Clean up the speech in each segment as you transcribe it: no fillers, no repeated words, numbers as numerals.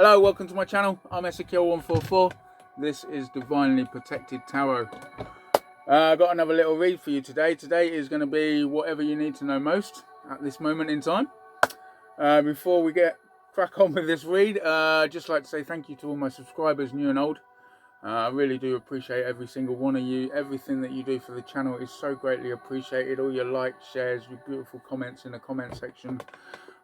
Hello, welcome to my channel. I'm Ezekiel144. This is Divinely Protected Tarot. I've got another little read for you today. Today is going to be whatever you need to know most at this moment in time. Before we crack on with this read, I'd just like to say thank you to all my subscribers, new and old. I really do appreciate every single one of you. Everything that you do for the channel is so greatly appreciated. All your likes, shares, your beautiful comments in the comment section.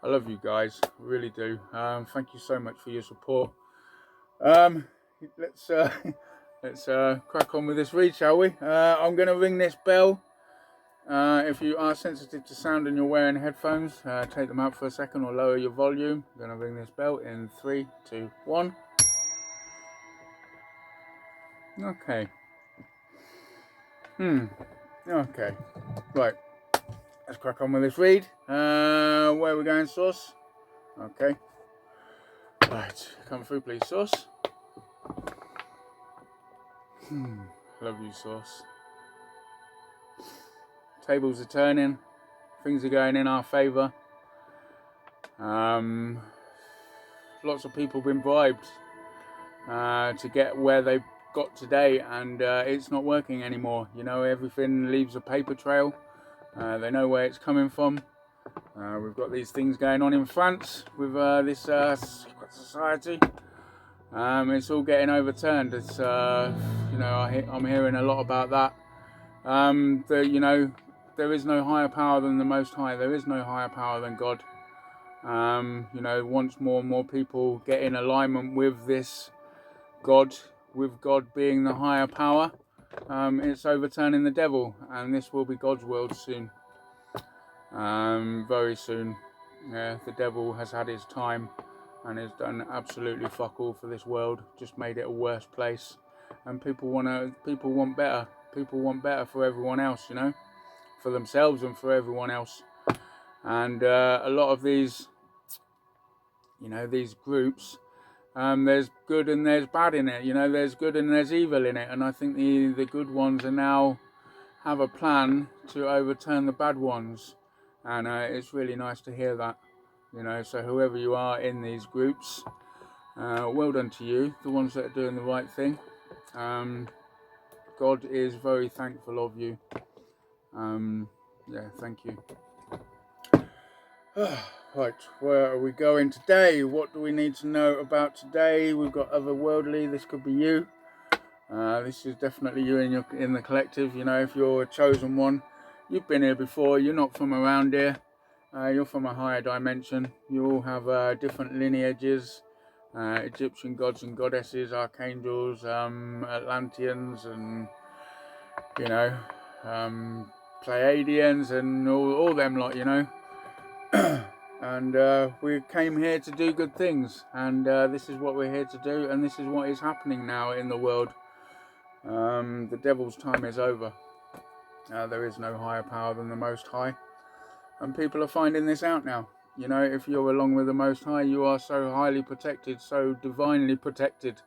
I love you guys, I really do. Thank you so much for your support. Let's crack on with this read, shall we? I'm going to ring this bell. If you are sensitive to sound and you're wearing headphones, take them out for a second or lower your volume. I'm going to ring this bell in 3, 2, 1. Okay. Okay. Right. Let's crack on with this read. Where are we going, Source? Okay. Right. Come through, please, Source. Love you, Source. Tables are turning. Things are going in our favour. Lots of people have been bribed to get where they've got today, and it's not working anymore. You know, everything leaves a paper trail. They know where it's coming from. We've got these things going on in France with this society. It's all getting overturned. It's you know, I'm hearing a lot about that. You know, there is no higher power than the Most High. There is no higher power than God. You know, once more and more people get in alignment with this God, with God being the higher power, it's overturning the devil, and this will be God's world soon. Very soon. Yeah, the devil has had his time and has done absolutely fuck all for this world. Just made it a worse place, and people want better. People want better for everyone else, you know, for themselves and for everyone else. And a lot of these, you know, these groups, there's good and there's bad in it. You know, there's good and there's evil in it. And I think the good ones are now have a plan to overturn the bad ones. And it's really nice to hear that. You know, so whoever you are in these groups, well done to you, the ones that are doing the right thing. God is very thankful of you. Yeah, thank you. Right, where are we going today? What do we need to know about today? We've got otherworldly. This could be you. This is definitely you in the collective. You know, if you're a chosen one, you've been here before. You're not from around here. You're from a higher dimension. You all have different lineages. Egyptian gods and goddesses, Archangels, Atlanteans, and you know, Pleiadians, and all them lot. You know. And we came here to do good things, and this is what we're here to do, and this is what is happening now in the world. The devil's time is over. There is no higher power than the Most High, and people are finding this out now. You know, if you're along with the Most High, you are so highly protected, so divinely protected.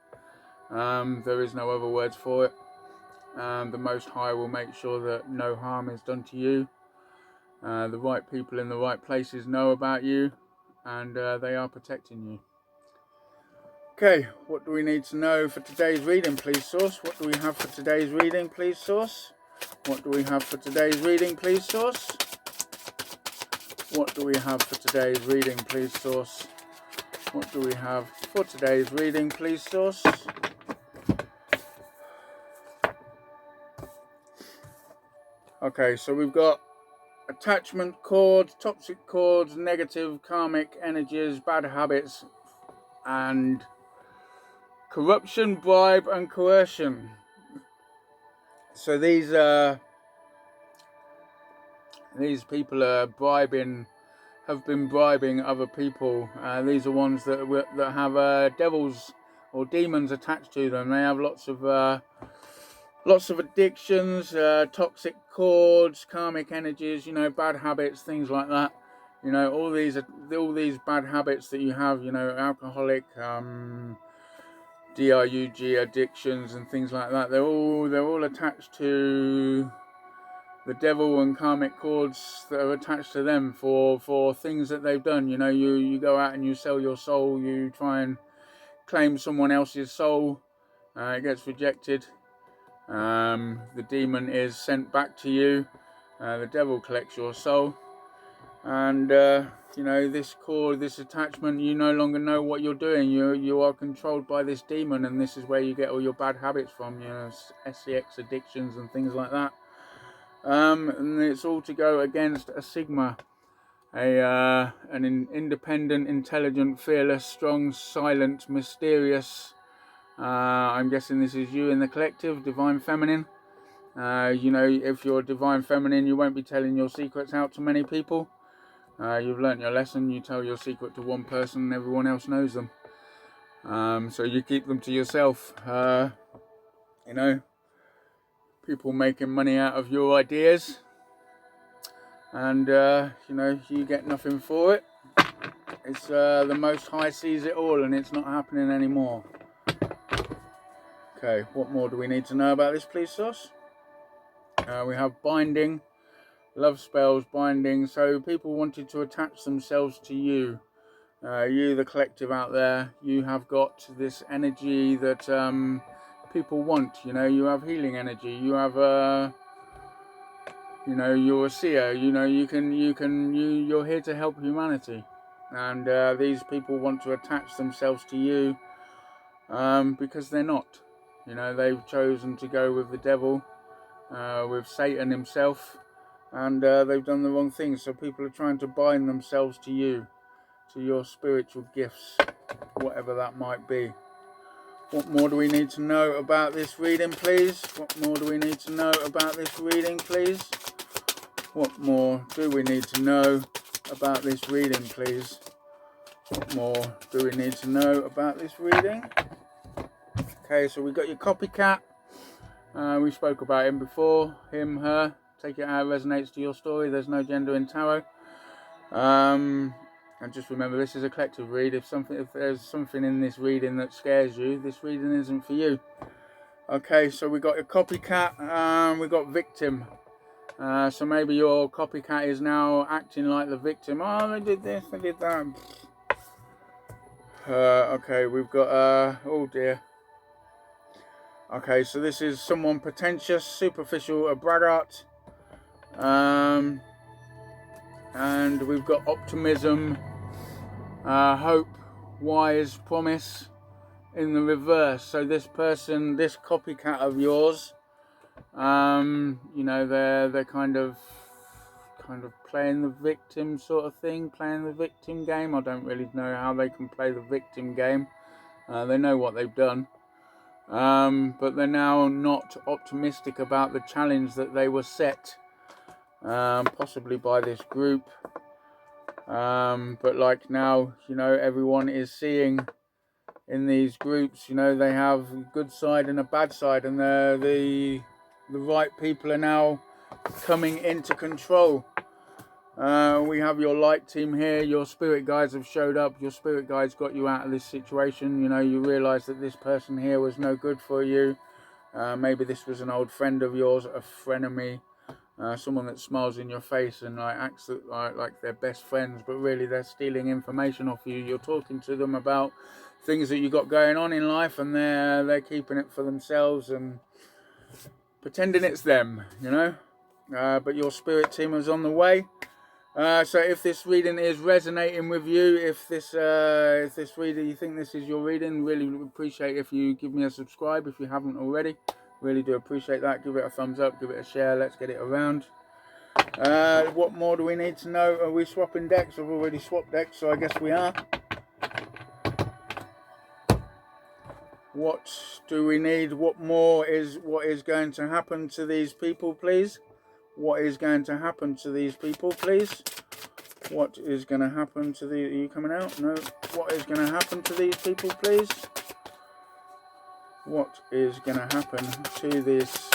There is no other words for it. The Most High will make sure that no harm is done to you. The right people in the right places know about you, and they are protecting you. Okay, what do we need to know for today's reading, please, Source? What do we have for today's reading, please, Source? What do we have for today's reading, please, Source? What do we have for today's reading, please, Source? What do we have for today's reading, please, Source? Okay, so we've got attachment cords, toxic cords, negative karmic energies, bad habits, and corruption, bribe, and coercion. So these people are have been bribing other people. These are ones that have devils or demons attached to them. They have lots of addictions, toxic cords, karmic energies, you know, bad habits, things like that. You know, all these bad habits that you have, you know, alcoholic, drug addictions and things like that. They're all attached to the devil and karmic cords that are attached to them for things that they've done. You know, you go out and you sell your soul. You try and claim someone else's soul, it gets rejected. The demon is sent back to you. The devil collects your soul, and you know, this attachment, you no longer know what you're doing. You are controlled by this demon, and this is where you get all your bad habits from, you know, SCX addictions and things like that. And it's all to go against a Sigma, an independent, intelligent, fearless, strong, silent, mysterious. I'm guessing this is you in the collective, divine feminine. You know, if you're divine feminine, you won't be telling your secrets out to many people. You've learnt your lesson. You tell your secret to one person and everyone else knows them. So you keep them to yourself. You know, people making money out of your ideas, and you know, you get nothing for it. It's the Most High sees it all, and it's not happening anymore. Okay, what more do we need to know about this, please, Sauce? We have binding, love spells, binding. So people wanted to attach themselves to you. You, the collective out there, you have got this energy that people want. You know, you have healing energy. You have you know, you're a seer. You know, you're here to help humanity, and these people want to attach themselves to you because they're not. You know, they've chosen to go with the devil, with Satan himself, and they've done the wrong thing. So people are trying to bind themselves to you, to your spiritual gifts, whatever that might be. What more do we need to know about this reading, please? What more do we need to know about this reading, please? What more do we need to know about this reading, please? What more do we need to know about this reading? Okay, so we got your copycat. We spoke about him before. Him, her. Take it how it resonates to your story. There's no gender in tarot. And just remember, this is a collective read. If there's something in this reading that scares you, this reading isn't for you. Okay, so we got a copycat. We got victim. So maybe your copycat is now acting like the victim. Oh, they did this, they did that. Okay, we've got oh dear. Okay, so this is someone pretentious, superficial, a braggart. And we've got optimism, hope, wise, promise in the reverse. So this person, this copycat of yours, you know, they're kind of playing the victim sort of thing, playing the victim game. I don't really know how they can play the victim game. They know what they've done. But they're now not optimistic about the challenge that they were set, possibly by this group. But like now, you know, everyone is seeing in these groups, you know, they have a good side and a bad side, and the right people are now coming into control. We have your light team here. Your spirit guides have showed up. Your spirit guides got you out of this situation. You know, you realise that this person here was no good for you. Maybe this was an old friend of yours, a frenemy, someone that smiles in your face and like acts like they're best friends, but really they're stealing information off you. You're talking to them about things that you got going on in life, and they're keeping it for themselves and pretending it's them. You know, but your spirit team is on the way. So if this reading is resonating with you, if this reading, you think this is your reading, really appreciate if you give me a subscribe if you haven't already. Really do appreciate that. Give it a thumbs up, give it a share. Let's get it around. What more do we need to know? Are we swapping decks? I've already swapped decks, so I guess we are. What do we need? What is going to happen to these people, please? What is going to happen to these people, please? What is going to happen to the... Are you coming out? No. What is going to happen to these people, please? What is going to happen to this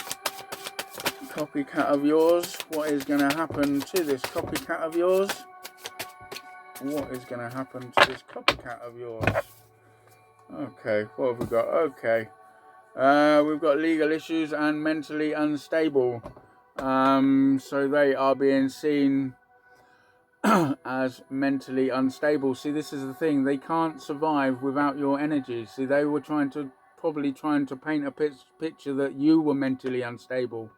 copycat of yours? What is going to happen to this copycat of yours? What is going to happen to this copycat of yours? Okay, what have we got? Okay. We've got legal issues and mentally unstable. So they are being seen as mentally unstable. See, this is the thing, they can't survive without your energy. See, they were probably trying to paint a picture that you were mentally unstable,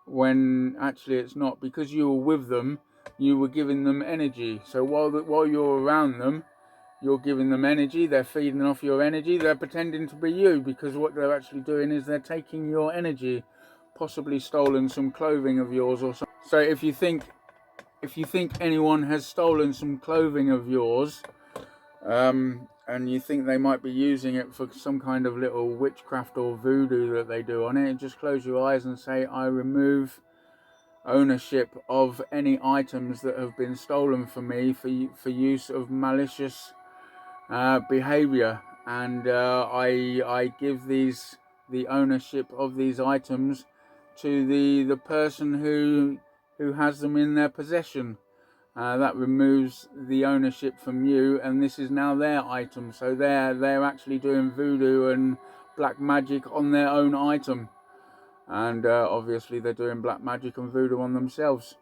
when actually it's not, because you were with them, you were giving them energy. So while you're around them, you're giving them energy, they're feeding off your energy, they're pretending to be you, because what they're actually doing is they're taking your energy, possibly stolen some clothing of yours or something. So if you think anyone has stolen some clothing of yours, and you think they might be using it for some kind of little witchcraft or voodoo that they do on it, just close your eyes and say, I remove ownership of any items that have been stolen from me for use of malicious behavior, and I give the ownership of these items to the person who has them in their possession. That removes the ownership from you, and this is now their item. So they're actually doing voodoo and black magic on their own item, and obviously they're doing black magic and voodoo on themselves.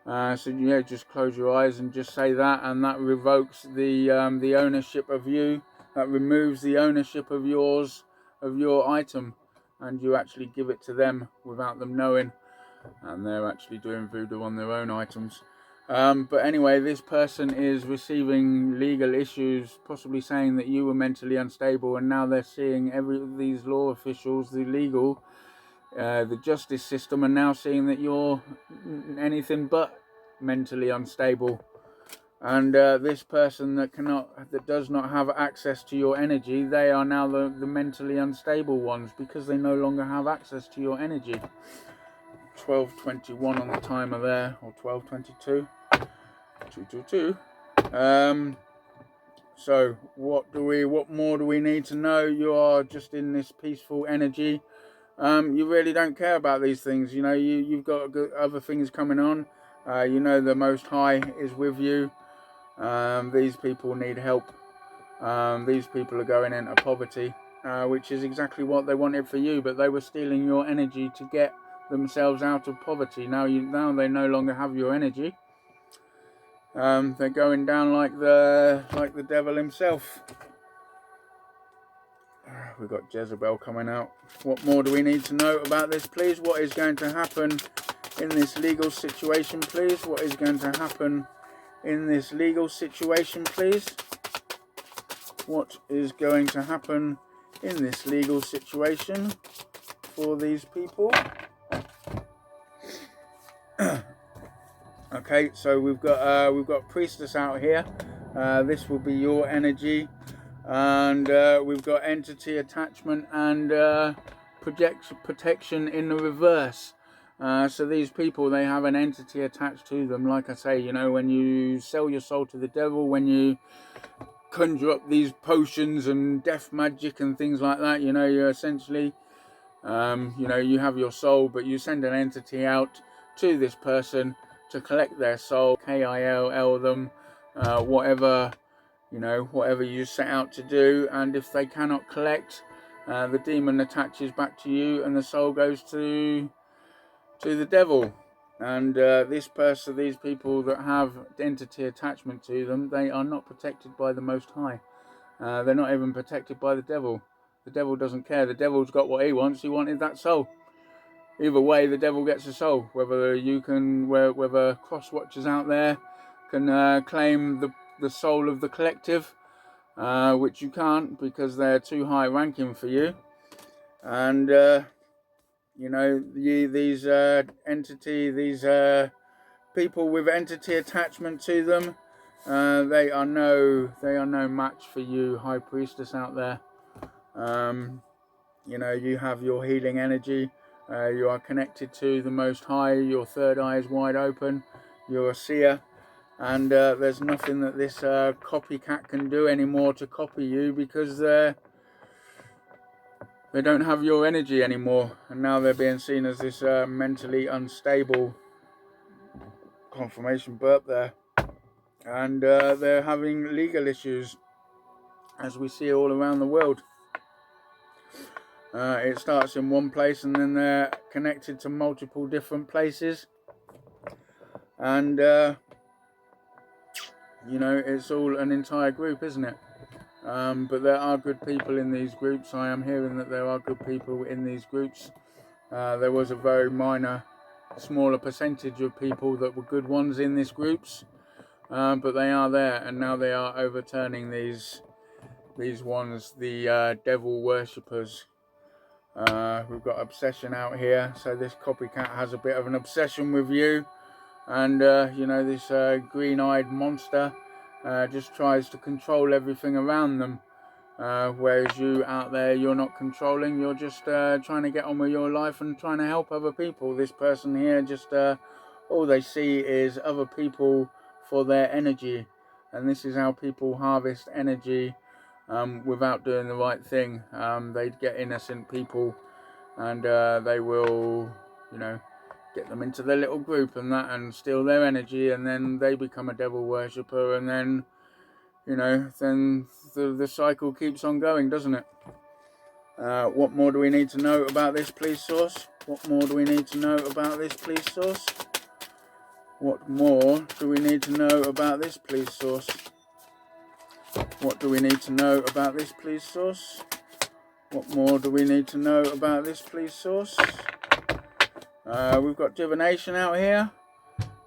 So yeah, just close your eyes and just say that, and that revokes the ownership of you. That removes the ownership of your item, and you actually give it to them without them knowing, and they're actually doing voodoo on their own items. But anyway, this person is receiving legal issues, possibly saying that you were mentally unstable, and now they're seeing these law officials, the justice system, are now seeing that you're anything but mentally unstable. And this person that does not have access to your energy, they are now the mentally unstable ones, because they no longer have access to your energy. 12:21 on the timer there, or 12:22. 222. So what more do we need to know? You are just in this peaceful energy. You really don't care about these things. You know, you've got other things coming on. You know, the Most High is with you. These people need help. These people are going into poverty, which is exactly what they wanted for you, but they were stealing your energy to get themselves out of poverty. Now they no longer have your energy. They're going down like the devil himself. We've got Jezebel coming out. What more do we need to know about this, please? What is going to happen in this legal situation, please? What is going to happen in this legal situation, please? What is going to happen in this legal situation for these people? Okay, so we've got Priestess out here. This will be your energy, and we've got entity attachment and protection in the reverse. So these people, they have an entity attached to them. Like I say, you know, when you sell your soul to the devil, when you conjure up these potions and death magic and things like that, you know, you're essentially, you know, you have your soul, but you send an entity out to this person to collect their soul, KILL them, whatever you set out to do. And if they cannot collect, the demon attaches back to you, and the soul goes to the devil. And these people that have entity attachment to them, they are not protected by the Most High. They're not even protected by the devil. The devil doesn't care. The devil's got what he wants. He wanted that soul. Either way, the devil gets a soul. Whether cross watchers out there can claim the soul of the collective, which you can't, because they're too high ranking for you. And you know, these people with entity attachment to them, they are no match for you, High Priestess out there. You know, you have your healing energy. You are connected to the Most High. Your third eye is wide open. You're a seer, and there's nothing that this copycat can do anymore to copy you, because they don't have your energy anymore, and now they're being seen as this mentally unstable. Confirmation burp there. And they're having legal issues, as we see all around the world. It starts in one place, and then they're connected to multiple different places. And you know, it's all an entire group, isn't it? But there are good people in these groups. I am hearing that there are good people in these groups. There was a very minor, smaller percentage of people that were good ones in these groups, but they are there, and now they are overturning these ones, the devil worshippers. We've got obsession out here, so this copycat has a bit of an obsession with you, and you know, this green-eyed monster just tries to control everything around them, whereas you out there, you're not controlling, you're just trying to get on with your life and trying to help other people. This person here just all they see is other people for their energy, and this is how people harvest energy without doing the right thing. They'd get innocent people, and they will, you know, get them into their little group and that, and steal their energy, and then they become a devil worshipper, and then, you know, then the cycle keeps on going, doesn't it? What more do we need to know about this, please, source? What more do we need to know about this, please, source? What more do we need to know about this, please, source? What do we need to know about this, please, source? What more do we need to know about this, please, source? We've got divination out here.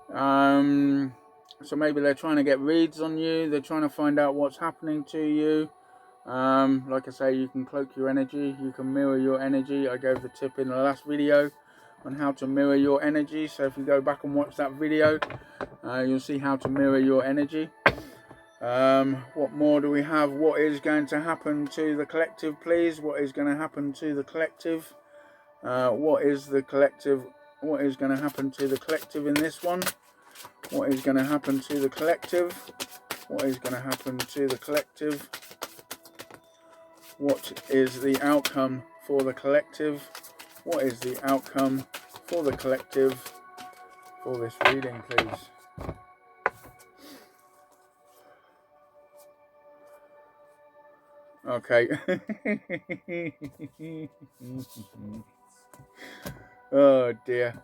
So maybe they're trying to get reads on you. They're trying to find out what's happening to you. Like I say, you can cloak your energy. You can mirror your energy. I gave the tip in the last video on how to mirror your energy. So if you go back and watch that video, you'll see how to mirror your energy. What more do we have? What is going to happen to the collective, please? What is going to happen to the collective? What is the collective? What is going to happen to the collective in this one? What is going to happen to the collective? What is going to happen to the collective? What is the outcome for the collective? What is the outcome for the collective for this reading, please? Okay. Oh dear.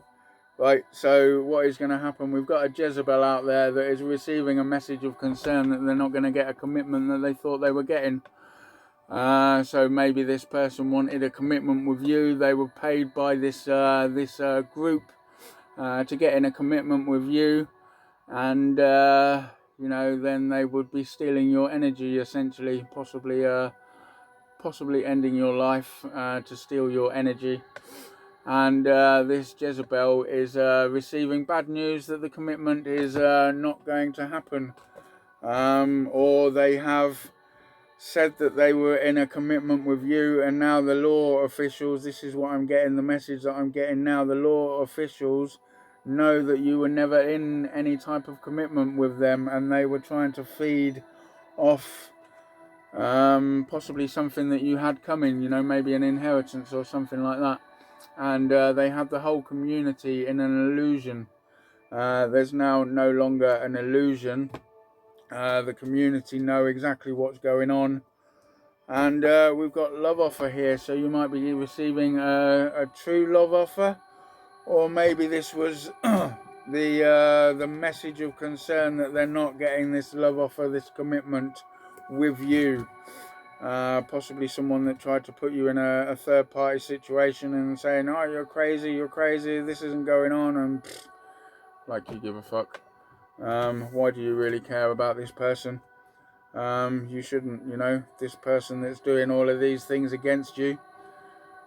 Right, so what is going to happen? We've got a Jezebel out there that is receiving a message of concern that they're not going to get a commitment that they thought they were getting. So maybe this person wanted a commitment with you. They were paid by this group to get in a commitment with you, and you know, then they would be stealing your energy, essentially, possibly ending your life to steal your energy. And this Jezebel is receiving bad news that the commitment is not going to happen, or they have said that they were in a commitment with you, and now the law officials, this is what I'm getting, the message that I'm getting now, the law officials know that you were never in any type of commitment with them, and they were trying to feed off possibly something that you had coming, you know, maybe an inheritance or something like that. And they had the whole community in an illusion. There's now no longer an illusion. The community know exactly what's going on. And we've got love offer here, so you might be receiving a true love offer, or maybe this was the message of concern that they're not getting this love offer, this commitment with you. Possibly someone that tried to put you in a third party situation and saying, oh, you're crazy, this isn't going on, and like you give a fuck. Why do you really care about this person? You shouldn't, you know, this person that's doing all of these things against you,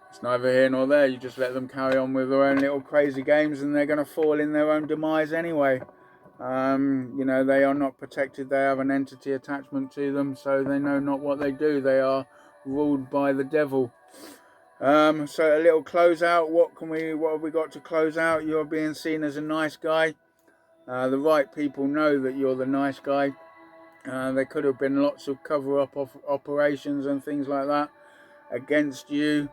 it's neither here nor there. You just let them carry on with their own little crazy games, and they're going to fall in their own demise anyway. You know, they are not protected. They have an entity attachment to them, so they know not what they do. They are ruled by the devil. So a little closeout. What have we got to close out? You're being seen as a nice guy. The right people know that you're the nice guy. There could have been lots of cover-up operations and things like that against you.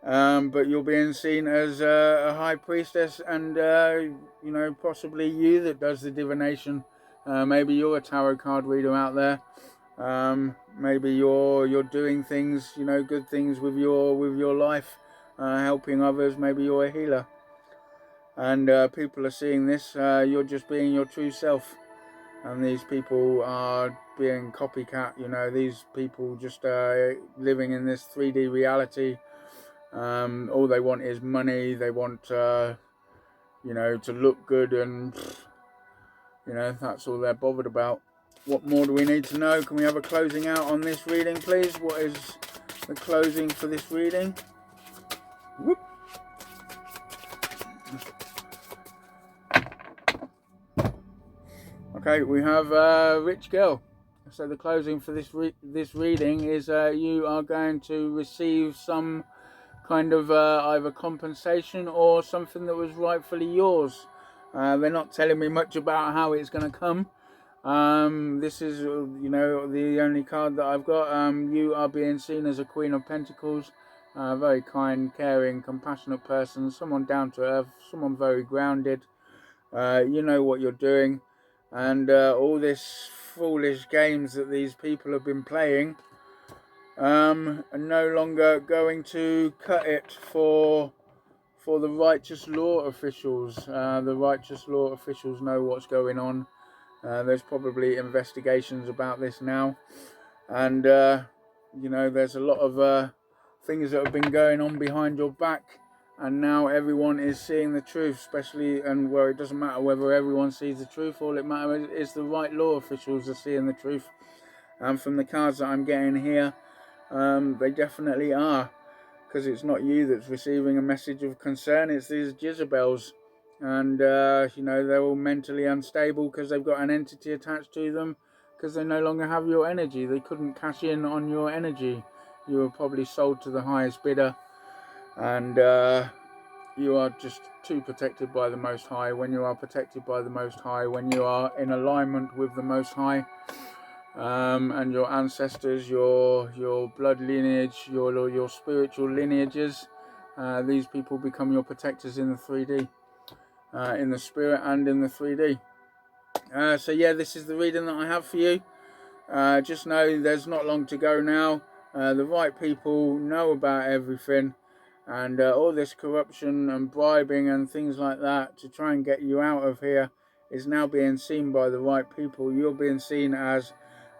But you're being seen as a high priestess, and you know, possibly you that does the divination. Maybe you're a tarot card reader out there. Maybe you're doing things, you know, good things with your life, helping others. Maybe you're a healer, and people are seeing this. You're just being your true self. and these people are being copycat. You know, these people just living in this 3D reality. All they want is money. They want you know, to look good, and you know, that's all they're bothered about. What more do we need to know? Can we have a closing out on this reading, please? What is the closing for this reading? Whoop. Okay, we have Rich Girl. So the closing for this reading is you are going to receive some kind of either compensation or something that was rightfully yours. They're not telling me much about how it's going to come. This is, you know, the only card that I've got. You are being seen as a Queen of Pentacles, a very kind, caring, compassionate person, someone down to earth, someone very grounded. You know what you're doing, and all this foolish games that these people have been playing are no longer going to cut it for the righteous law officials. The righteous law officials know what's going on. There's probably investigations about this now, and you know, there's a lot of things that have been going on behind your back, and now everyone is seeing the truth, especially, and where it doesn't matter whether everyone sees the truth, all it matters is the right law officials are seeing the truth. And from the cards that I'm getting here, they definitely are, because it's not you that's receiving a message of concern, it's these Jezebels. And you know, they're all mentally unstable because they've got an entity attached to them, because they no longer have your energy. They couldn't cash in on your energy. You were probably sold to the highest bidder, and you are just too protected by the Most High. When you are protected by the Most High, when you are in alignment with the Most High, and your ancestors, your blood lineage, your spiritual lineages, these people become your protectors in the 3D, in the spirit and in the 3D. So yeah, this is the reading that I have for you. Just know there's not long to go now. The right people know about everything, and all this corruption and bribing and things like that to try and get you out of here is now being seen by the right people. You're being seen as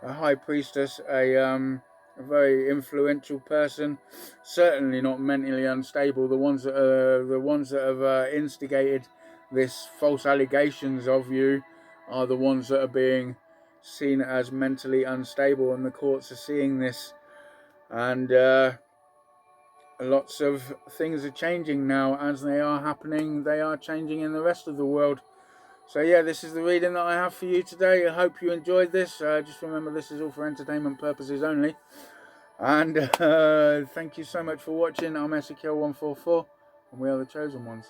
a high priestess, a very influential person, certainly not mentally unstable. The ones that have instigated this false allegations of you are the ones that are being seen as mentally unstable, and the courts are seeing this, and lots of things are changing now. As they are happening, they are changing in the rest of the world. So yeah, this is the reading that I have for you today. I hope you enjoyed this. Just remember, this is all for entertainment purposes only, and thank you so much for watching. I'm Ezekiel144, and we are the chosen ones.